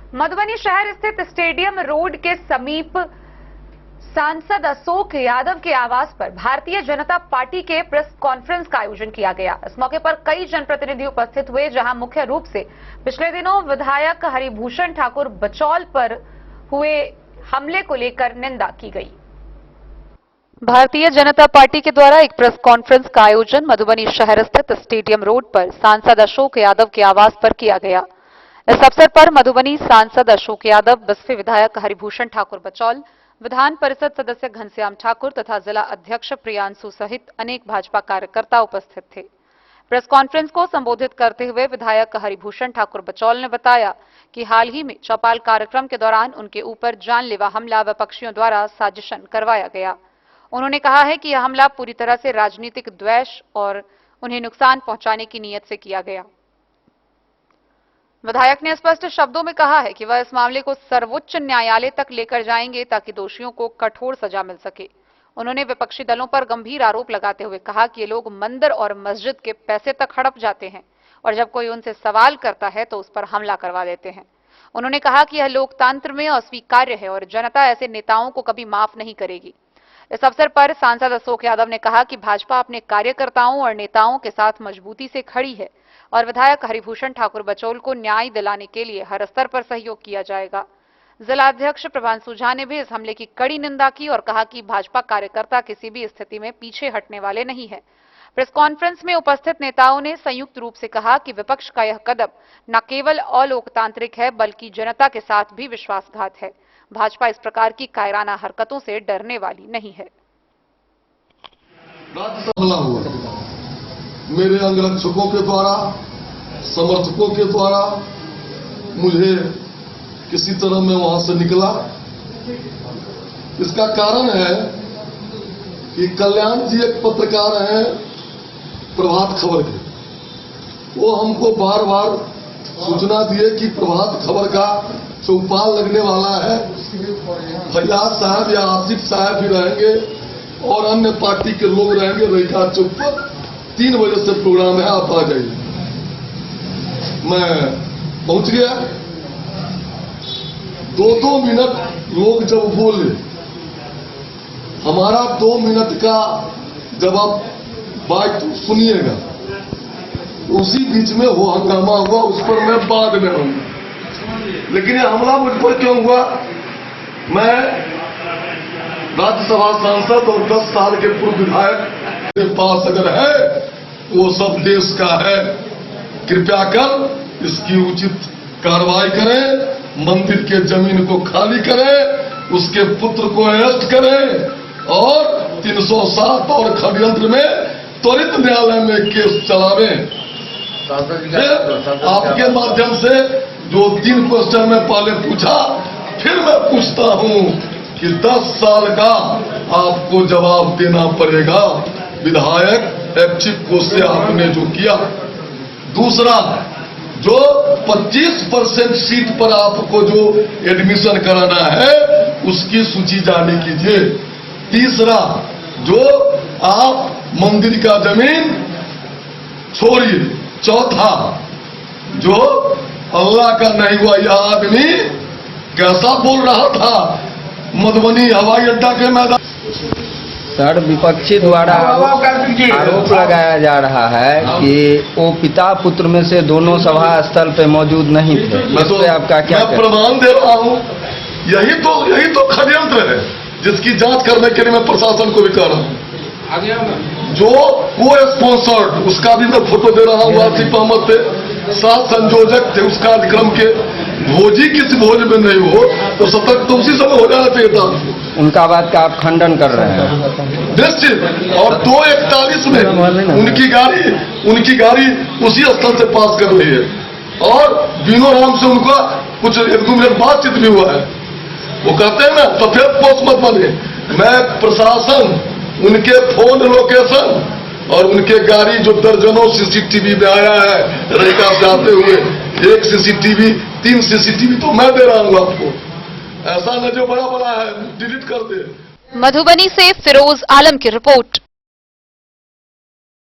मधुबनी शहर स्थित stadium road के समीप सांसद अशोक यादव के आवास पर भारतीय जनता पार्टी के प्रेस कॉन्फ्रेंस का आयोजन किया गया। इस मौके पर कई जनप्रतिनिधि उपस्थित हुए, जहां मुख्य रूप से पिछले दिनों विधायक हरिभूषण ठाकुर बचौल पर हुए हमले को लेकर निंदा की गई। भारतीय जनता पार्टी के द्वारा एक प्रेस कॉन्फ्रेंस का आयोजन मधुबनी शहर स्थित स्टेडियम रोड पर सांसद अशोक यादव के आवास पर किया गया। इस अवसर पर मधुबनी सांसद अशोक यादव, बस्ती विधायक हरिभूषण ठाकुर बचौल, विधान परिषद सदस्य घनश्याम ठाकुर तथा जिला अध्यक्ष प्रियांशु सहित अनेक भाजपा कार्यकर्ता उपस्थित थे। प्रेस कॉन्फ्रेंस को संबोधित करते हुए विधायक हरिभूषण ठाकुर बचौल ने बताया कि हाल ही में चौपाल कार्यक्रम के दौरान उनके ऊपर जानलेवा हमला विपक्षियों द्वारा साजिशन करवाया गया। उन्होंने कहा है कि यह हमला पूरी तरह से राजनीतिक द्वेष और उन्हें नुकसान पहुंचाने की नीयत से किया गया। विधायक ने स्पष्ट शब्दों में कहा है कि वह इस मामले को सर्वोच्च न्यायालय तक लेकर जाएंगे ताकि दोषियों को कठोर सजा मिल सके। उन्होंने विपक्षी दलों पर गंभीर आरोप लगाते हुए कहा कि ये लोग मंदिर और मस्जिद के पैसे तक हड़प जाते हैं और जब कोई उनसे सवाल करता है तो उस पर हमला करवा देते हैं। उन्होंने कहा कि यह लोकतंत्र में अस्वीकार्य है और जनता ऐसे नेताओं को कभी माफ नहीं करेगी। इस अवसर पर सांसद अशोक यादव ने कहा कि भाजपा अपने कार्यकर्ताओं और नेताओं के साथ मजबूती से खड़ी है और विधायक हरिभूषण ठाकुर बचौल को न्याय दिलाने के लिए हर स्तर पर सहयोग किया जाएगा। जिला अध्यक्ष प्रियांशु झा ने भी इस हमले की कड़ी निंदा की और कहा कि भाजपा कार्यकर्ता किसी भी स्थिति में पीछे हटने वाले नहीं है। प्रेस कॉन्फ्रेंस में उपस्थित नेताओं ने संयुक्त रूप से कहा कि विपक्ष का यह कदम न केवल अलोकतांत्रिक है बल्कि जनता के साथ भी विश्वासघात है। भाजपा इस प्रकार की कायराना हरकतों से डरने वाली नहीं है। मेरे अंगरक्षकों के द्वारा, समर्थकों के द्वारा मुझे किसी तरह मैं वहां से निकला। इसका कारण है कि कल्याण जी एक पत्रकार हैं प्रभात खबर के। वो हमको बार बार सूचना दिए कि प्रभात खबर का चौपाल लगने वाला है, फैयाज साहब या आसिफ साहब भी रहेंगे और अन्य पार्टी के लोग रहेंगे। रहीका चौक पर 3 बजे से प्रोग्राम है, आप आ जाइए। मैं पहुंच गया। 2-2 मिनट लोग जब बोले, हमारा 2 मिनट का जब आप बात सुनिएगा, उसी बीच में वो हंगामा हुआ, उस पर मैं बाद में आऊंगा। लेकिन ये हमला मुझ पर क्यों हुआ? मैं राज्यसभा सांसद और 10 साल के पूर्व विधायक के पास अगर है वो सब देश का है, कृपया कर इसकी उचित कार्रवाई करें, मंदिर के जमीन को खाली करें, उसके पुत्र को अरेस्ट करें और 307 और षड्यंत्र में त्वरित न्यायालय में केस चलावें। आपके माध्यम से जो 3 क्वेश्चन में पहले पूछा, फिर मैं पूछता हूं कि 10 साल का आपको जवाब देना पड़ेगा विधायक एपचिप से आपने जो किया। दूसरा, जो 25% सीट पर आपको जो एडमिशन कराना है उसकी सूची जारी कीजिए। तीसरा, जो आप मंदिर का जमीन छोड़िए। चौथा, जो अल्लाह का नहीं हुआ यह आदमी कैसा बोल रहा था मधुबनी हवाई अड्डा के मैदान। सर, विपक्षी द्वारा आरोप लगाया जा रहा है कि वो पिता पुत्र में से दोनों सभा स्थल पे मौजूद नहीं थे। इस पे आपका क्या? मैं प्रमाण दे रहा हूं। यही तो षड्यंत्र है जिसकी जांच करने के लिए मैं प्रशासन को भी कह रहा हूं। जो को स्पॉन्सर्ड, उसका भी मैं फोटो दे रहा हूं। आसिफ अहमद थे, 7 संयोजक थे उस कार्यक्रम के। भोजी किस भोज में नहीं हो तो सतर्क तो उसी समय हो जाना चाहिए था। उनका बात का आप खंडन कर रहे हैं? निश्चित। और 2:41 में उनकी गाड़ी उसी स्थल से पास कर रही है और बीनो राम से उनका कुछ 1-2 मिनट बातचीत भी हुआ है। वो कहते हैं ना, सफेद पोस्ट मत बने। मैं प्रशासन, उनके फोन लोकेशन और उनके गाड़ी जो दर्जनों सीसीटीवी में आया है रहीका से आते हुए, 1 सीसीटीवी 3 सीसीटीवी तो मैं दे रहा हूं आपको। ऐसा न जो बड़ा है डिलीट कर दे। मधुबनी से फिरोज आलम की रिपोर्ट।